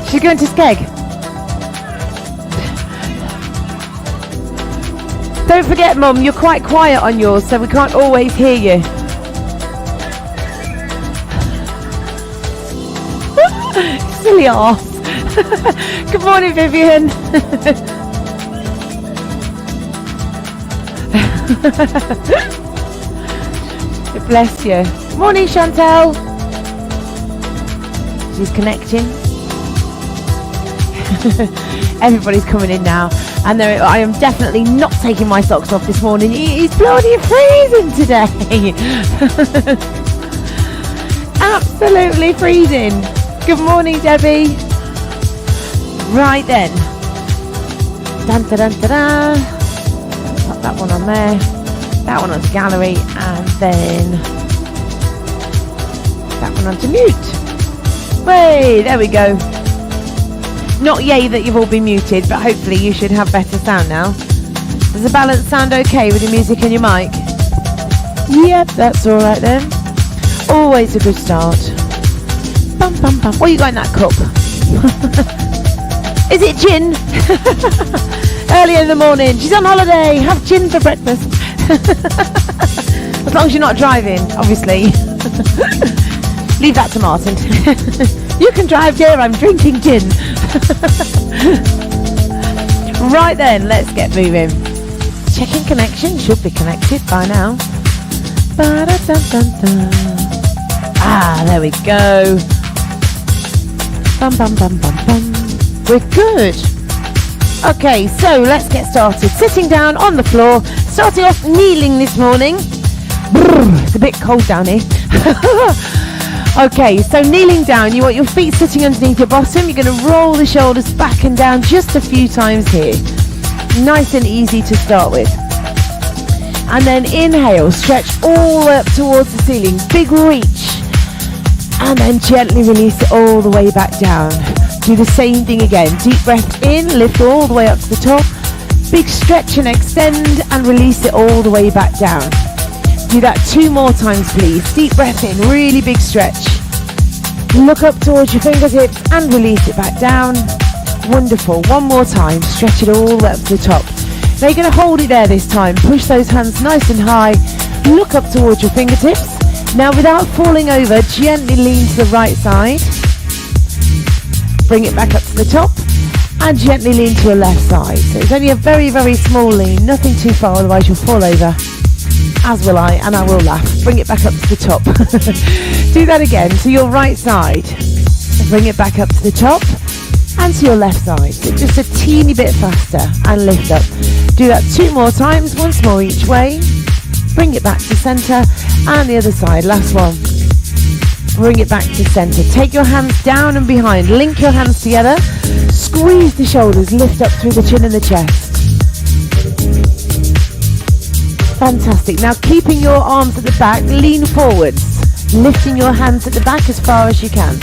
She's going to Skeg. Don't forget, Mum, you're quite quiet on yours, so we can't always hear you. Silly arse. Good morning, Vivian. Bless you. Good morning, Chantel. She's connecting. Everybody's coming in now. And I am definitely not taking my socks off this morning. It's bloody freezing today. Absolutely freezing. Good morning, Debbie. Right then. Dun, dun, dun, dun, dun. Pop that one on there. That one onto gallery. And then that one onto mute. Hey, there we go. Not yay that you've all been muted, but hopefully you should have better sound now. Does the balance sound okay with the music and your mic? Yep, that's all right then. Always a good start. Bum, bum, bum. What you got in that cup? Is it gin? Early in the morning. She's on holiday. Have gin for breakfast. As long as you're not driving, obviously. Leave that to Martin. You can drive, dear. I'm drinking gin. Right then, let's get moving. Checking connection. Should be connected by now. Ba-da-dun-dun-dun. Ah, there we go. Bum, bum, bum, bum, bum. We're good. Okay, so let's get started. Sitting down on the floor. Starting off kneeling this morning. Brr, it's a bit cold down here. Okay, so kneeling down, you want your feet sitting underneath your bottom. You're going to roll the shoulders back and down just a few times here. Nice and easy to start with. And then inhale, stretch all the way up towards the ceiling. Big reach. And then gently release it all the way back down. Do the same thing again. Deep breath in, lift all the way up to the top. Big stretch and extend and release it all the way back down. Do that 2 more times, please. Deep breath in, really big stretch. Look up towards your fingertips and release it back down. Wonderful. 1 more time. Stretch it all the way up to the top. Now you're going to hold it there this time. Push those hands nice and high. Look up towards your fingertips. Now without falling over, gently lean to the right side. Bring it back up to the top. And gently lean to your left side. So it's only a very, very small lean. Nothing too far, otherwise you'll fall over. As will I, and I will laugh. Bring it back up to the top. Do that again to your right side. Bring it back up to the top and to your left side. So just a teeny bit faster and lift up. Do that 2 more times, once more each way. Bring it back to center and the other side. Last one. Bring it back to center. Take your hands down and behind. Link your hands together. Squeeze the shoulders. Lift up through the chin and the chest. Fantastic. Now keeping your arms at the back, lean forwards, lifting your hands at the back as far as you can.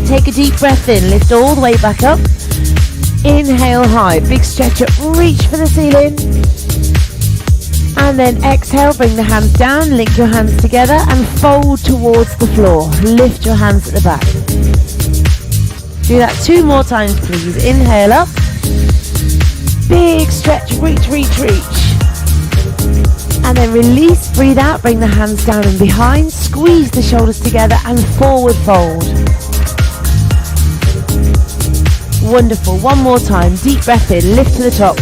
Take a deep breath in, lift all the way back up. Inhale high, big stretch up, reach for the ceiling. And then exhale, bring the hands down, link your hands together and fold towards the floor. Lift your hands at the back. Do that 2 more times, please. Inhale up. Big stretch, reach, reach, reach. And then release, breathe out, bring the hands down and behind, squeeze the shoulders together and forward fold. Wonderful. 1 more time, deep breath in, lift to the top.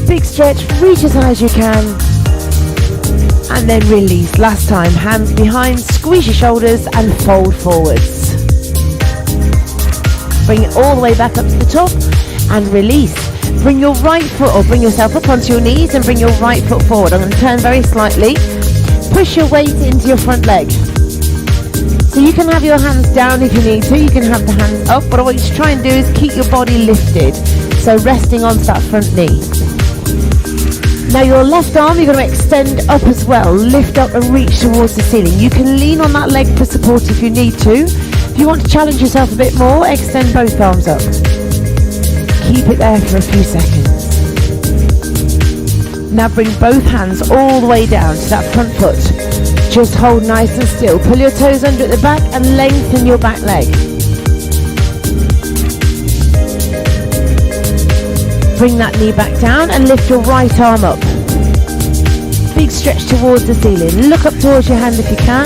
Big stretch, reach as high as you can. And then release. Last time, hands behind, squeeze your shoulders and fold forwards. Bring it all the way back up to the top and release. Bring your right foot or bring yourself up onto your knees and bring your right foot forward. I'm going to turn very slightly. Push your weight into your front leg. So you can have your hands down if you need to. You can have the hands up. But what you should try and do is keep your body lifted. So resting onto that front knee. Now your left arm, you're going to extend up as well. Lift up and reach towards the ceiling. You can lean on that leg for support if you need to. If you want to challenge yourself a bit more, extend both arms up. Keep it there for a few seconds. Now bring both hands all the way down to that front foot. Just hold nice and still. Pull your toes under at the back and lengthen your back leg. Bring that knee back down and lift your right arm up. Big stretch towards the ceiling. Look up towards your hand if you can.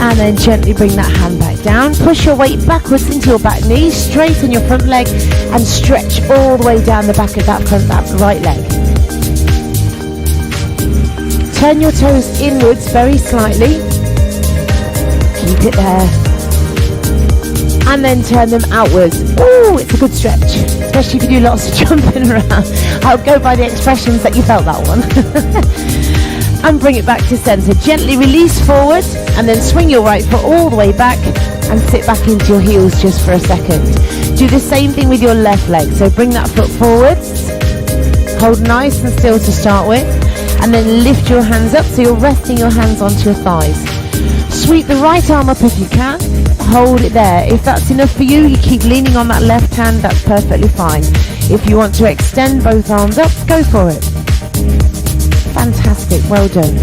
And then gently bring that hand back down. Push your weight backwards into your back knee. Straighten your front leg and stretch all the way down the back of that right leg. Turn your toes inwards very slightly. Keep it there. And then turn them outwards. Ooh, it's a good stretch, especially if you do lots of jumping around. I'll go by the expressions that you felt that one. And bring it back to center. Gently release forward and then swing your right foot all the way back and sit back into your heels just for a second. Do the same thing with your left leg. So bring that foot forwards. Hold nice and still to start with. And then lift your hands up so you're resting your hands onto your thighs. Sweep the right arm up if you can. Hold it there. If that's enough for you, you keep leaning on that left hand, that's perfectly fine. If you want to extend both arms up, go for it. Fantastic, well done.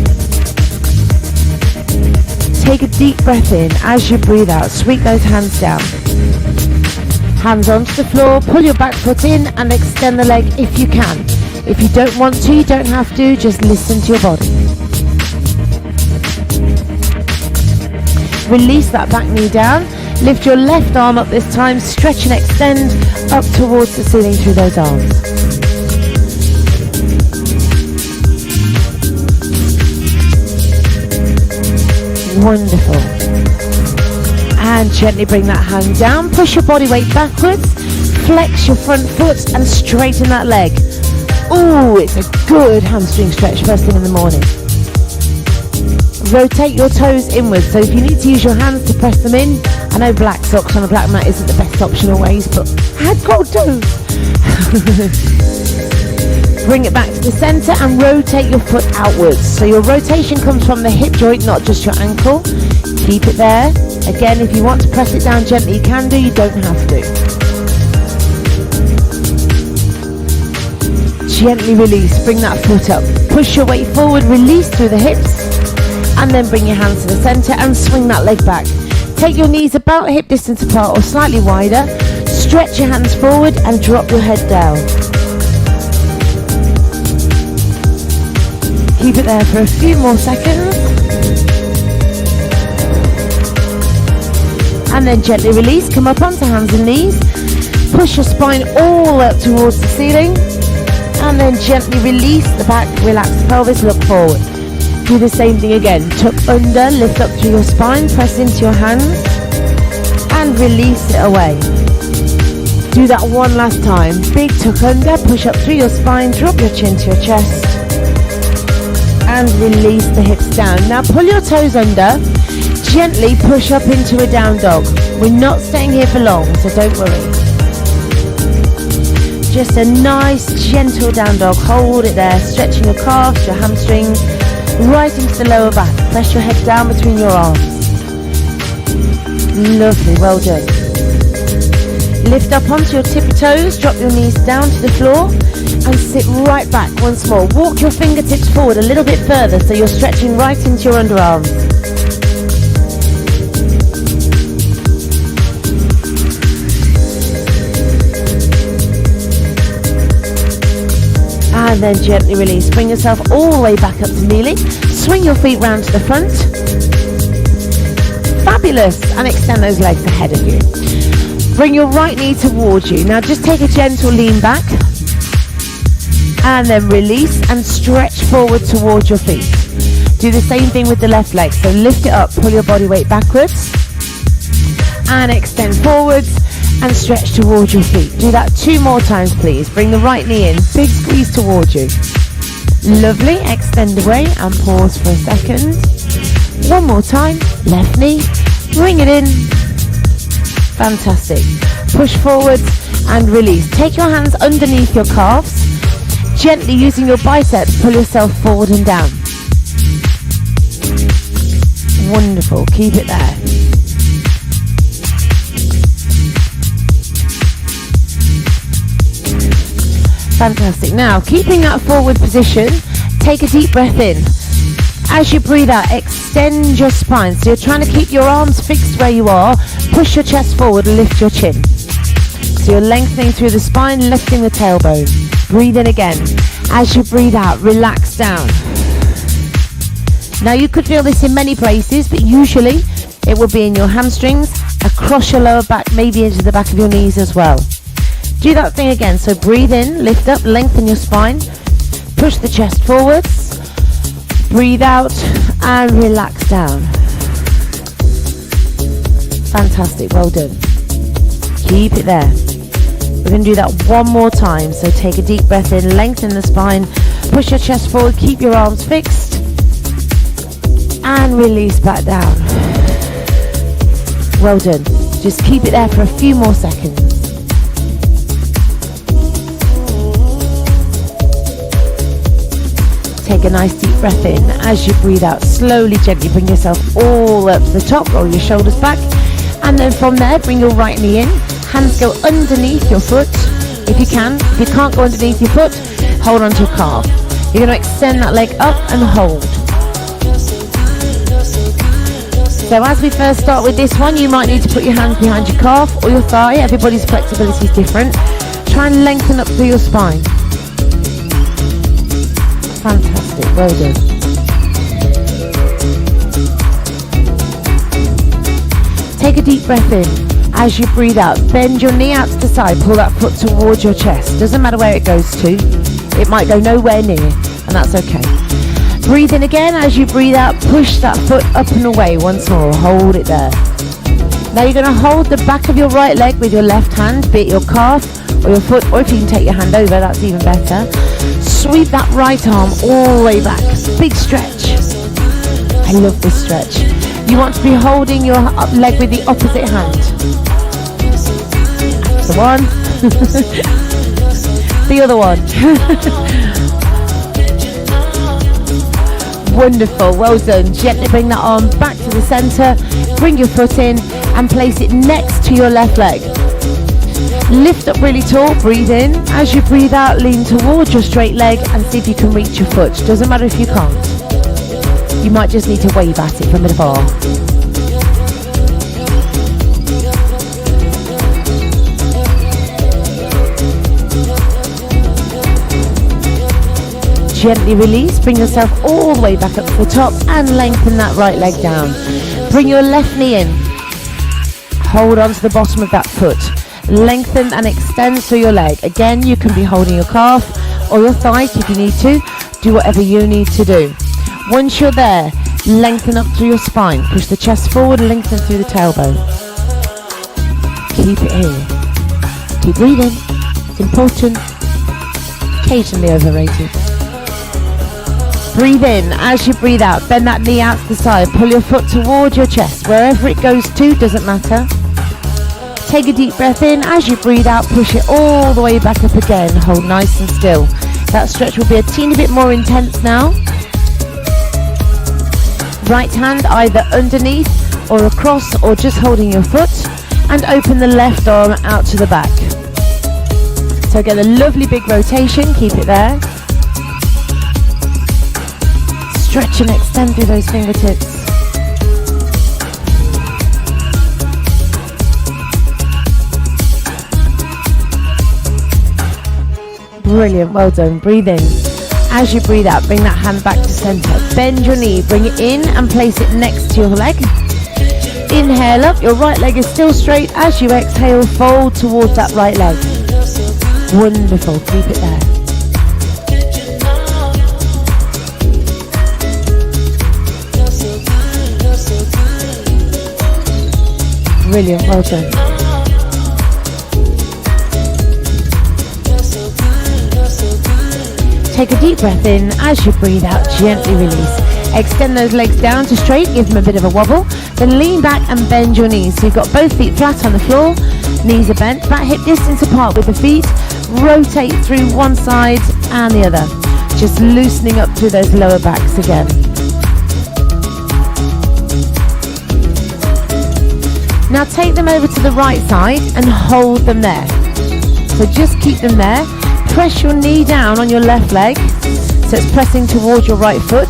Take a deep breath in as you breathe out. Sweep those hands down. Hands onto the floor, pull your back foot in and extend the leg if you can. If you don't want to, you don't have to, just listen to your body. Release that back knee down. Lift your left arm up this time. Stretch and extend up towards the ceiling through those arms. Wonderful. And gently bring that hand down. Push your body weight backwards. Flex your front foot and straighten that leg. Ooh, it's a good hamstring stretch first thing in the morning. Rotate your toes inwards, so if you need to use your hands to press them in, I know black socks on a black mat isn't the best option always, but I had cold toes. Bring it back to the center and rotate your foot outwards. So your rotation comes from the hip joint, not just your ankle. Keep it there. Again, if you want to press it down gently, you can do, you don't have to. Gently release, bring that foot up. Push your weight forward, release through the hips. And then bring your hands to the center and swing that leg back. Take your knees about hip distance apart or slightly wider. Stretch your hands forward and drop your head down. Keep it there for a few more seconds. And then gently release, come up onto hands and knees. Push your spine all the way up towards the ceiling. And then gently release the back, relax the pelvis, look forward. Do the same thing again. Tuck under, lift up through your spine, press into your hands, and release it away. Do that one last time. Big tuck under, push up through your spine, drop your chin to your chest, and release the hips down. Now pull your toes under, gently push up into a down dog. We're not staying here for long, so don't worry. Just a nice, gentle down dog. Hold it there, stretching your calves, your hamstrings, right into the lower back. Press your head down between your arms. Lovely, well done. Lift up onto your tippy toes, drop your knees down to the floor and sit right back once more. Walk your fingertips forward a little bit further so you're stretching right into your underarms. And then gently release. Bring yourself all the way back up to kneeling. Swing your feet round to the front. Fabulous. And extend those legs ahead of you. Bring your right knee towards you. Now just take a gentle lean back. And then release and stretch forward towards your feet. Do the same thing with the left leg. So lift it up, pull your body weight backwards. And extend forwards. And stretch towards your feet. Do that 2 more times, please. Bring the right knee in. Big squeeze towards you. Lovely. Extend away and pause for a second. 1 more time. Left knee. Bring it in. Fantastic. Push forwards and release. Take your hands underneath your calves. Gently using your biceps, pull yourself forward and down. Wonderful. Keep it there. Fantastic. Now, keeping that forward position, Take a deep breath in. As you breathe out, extend your spine. So you're trying to keep your arms fixed where you are. Push your chest forward, lift your chin. So you're lengthening through the spine, lifting the tailbone. Breathe in again. As you breathe out, relax down. Now you could feel this in many places, but usually it will be in your hamstrings, across your lower back, maybe into the back of your knees as well. Do that thing again. So breathe in, lift up, lengthen your spine. Push the chest forwards. Breathe out and relax down. Fantastic, well done. Keep it there. We're going to do that one more time. So take a deep breath in, lengthen the spine, push your chest forward, keep your arms fixed, and release back down. Well done. Just keep it there for a few more seconds. Take a nice deep breath in. As you breathe out, slowly, gently bring yourself all up to the top, roll your shoulders back, and then from there, bring your right knee in. Hands go underneath your foot, if you can. If you can't go underneath your foot, hold on to your calf. You're going to extend that leg up and hold. So as we first start with this one, you might need to put your hands behind your calf or your thigh. Everybody's flexibility is different. Try and lengthen up through your spine. Fantastic, well done. Take a deep breath in. As you breathe out, bend your knee out to the side, pull that foot towards your chest. Doesn't matter where it goes to. It might go nowhere near, and that's okay. Breathe in again. As you breathe out, push that foot up and away once more. Hold it there. Now you're going to hold the back of your right leg with your left hand, be it your calf or your foot, or if you can take your hand over, that's even better. Sweep that right arm all the way back. Big stretch. I love this stretch. You want to be holding your leg with the opposite hand. That's the one. The other one. Wonderful, well done. Gently bring that arm back to the center. Bring your foot in and place it next to your left leg. Lift up really tall, breathe in. As you breathe out, lean towards your straight leg and see if you can reach your foot. Doesn't matter if you can't. You might just need to wave at it from afar. Gently release, bring yourself all the way back up to the top and lengthen that right leg down. Bring your left knee in. Hold on to the bottom of that foot. Lengthen and extend through your leg. Again, you can be holding your calf or your thighs if you need to. Do whatever you need to do. Once you're there, lengthen up through your spine. Push the chest forward, lengthen through the tailbone. Keep it here. Keep breathing. It's important. Occasionally overrated. Breathe in. As you breathe out, bend that knee out to the side. Pull your foot towards your chest. Wherever it goes to, doesn't matter. Take a deep breath in. As you breathe out, push it all the way back up again. Hold nice and still. That stretch will be a teeny bit more intense now. Right hand either underneath or across or just holding your foot, and open the left arm out to the back. So get a lovely big rotation, keep it there. Stretch and extend through those fingertips. Brilliant, well done. Breathe in. As you breathe out, bring that hand back to center. Bend your knee, bring it in and place it next to your leg. Inhale up, your right leg is still straight. As you exhale, fold towards that right leg. Wonderful, keep it there. Brilliant, well done. Take a deep breath in. As you breathe out, gently release. Extend those legs down to straight, give them a bit of a wobble. Then lean back and bend your knees. So you've got both feet flat on the floor, knees are bent, back hip distance apart with the feet. Rotate through one side and the other. Just loosening up through those lower backs again. Now take them over to the right side and hold them there. So just keep them there. Press your knee down on your left leg. So it's pressing towards your right foot,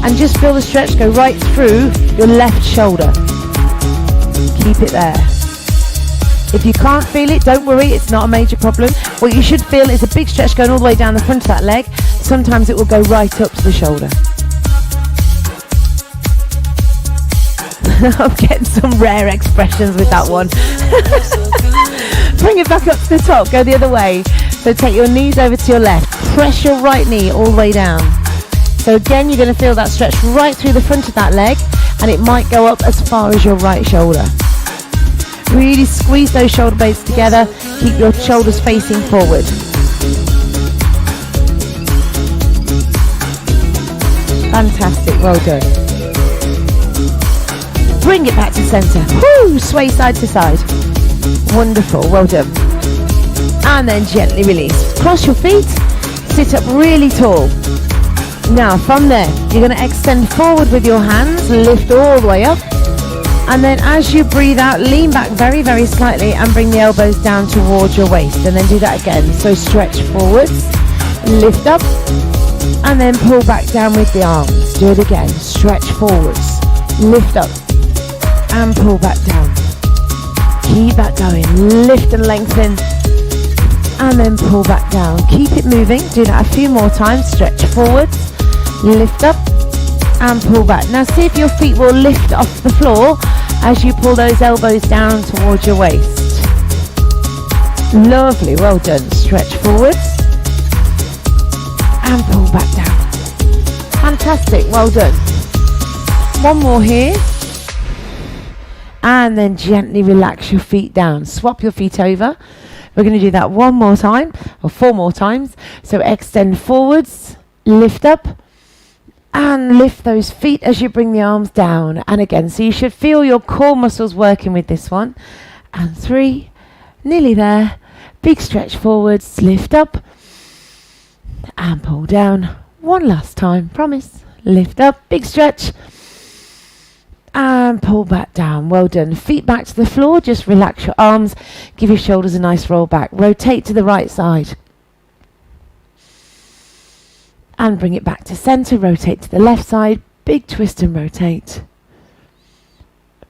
and just feel the stretch go right through your left shoulder. Keep it there. If you can't feel it, don't worry, it's not a major problem. What you should feel is a big stretch going all the way down the front of that leg. Sometimes it will go right up to the shoulder. I'm getting some rare expressions with that one. Bring it back up to the top, go the other way. So take your knees over to your left, press your right knee all the way down. So again, you're going to feel that stretch right through the front of that leg, and it might go up as far as your right shoulder. Really squeeze those shoulder blades together, keep your shoulders facing forward. Fantastic, well done. Bring it back to center. Woo! Sway side to side. Wonderful, well done. And then gently release. Cross your feet, sit up really tall. Now from there, you're going to extend forward with your hands, lift all the way up. And then as you breathe out, lean back very, very slightly and bring the elbows down towards your waist. And then do that again. So stretch forwards, lift up, and then pull back down with the arms. Do it again. Stretch forwards, lift up, and pull back down. Keep that going. Lift and lengthen, and then pull back down. Keep it moving. Do that a few more times. Stretch forwards, lift up, and pull back. Now see if your feet will lift off the floor as you pull those elbows down towards your waist. Lovely, well done. Stretch forwards and pull back down. Fantastic, well done. One more here. And then gently relax your feet down. Swap your feet over. We're going to do that one more time, or 4 more times. So extend forwards, lift up, and lift those feet as you bring the arms down. And again, so you should feel your core muscles working with this one. And 3, nearly there. Big stretch forwards, lift up, and pull down. One last time, promise. Lift up, big stretch, and pull back down. Well done. Feet back to the floor, just relax your arms. Give your shoulders a nice roll back. Rotate to the right side. And bring it back to center, rotate to the left side, big twist and rotate.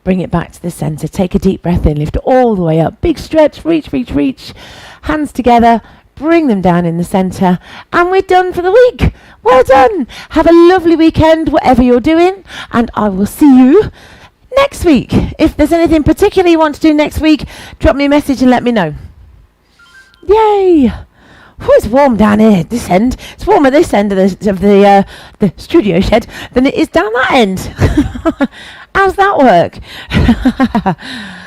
Bring it back to the center, take a deep breath in, lift all the way up, big stretch, reach, reach, reach. Hands together, bring them down in the center, and we're done for the week. Well done. Have a lovely weekend, whatever you're doing, and I will see you next week. If there's anything particular you want to do next week, drop me a message and let me know. Yay! Oh, it's warm down here, this end. It's warmer this end of the studio shed than it is down that end. How's that work?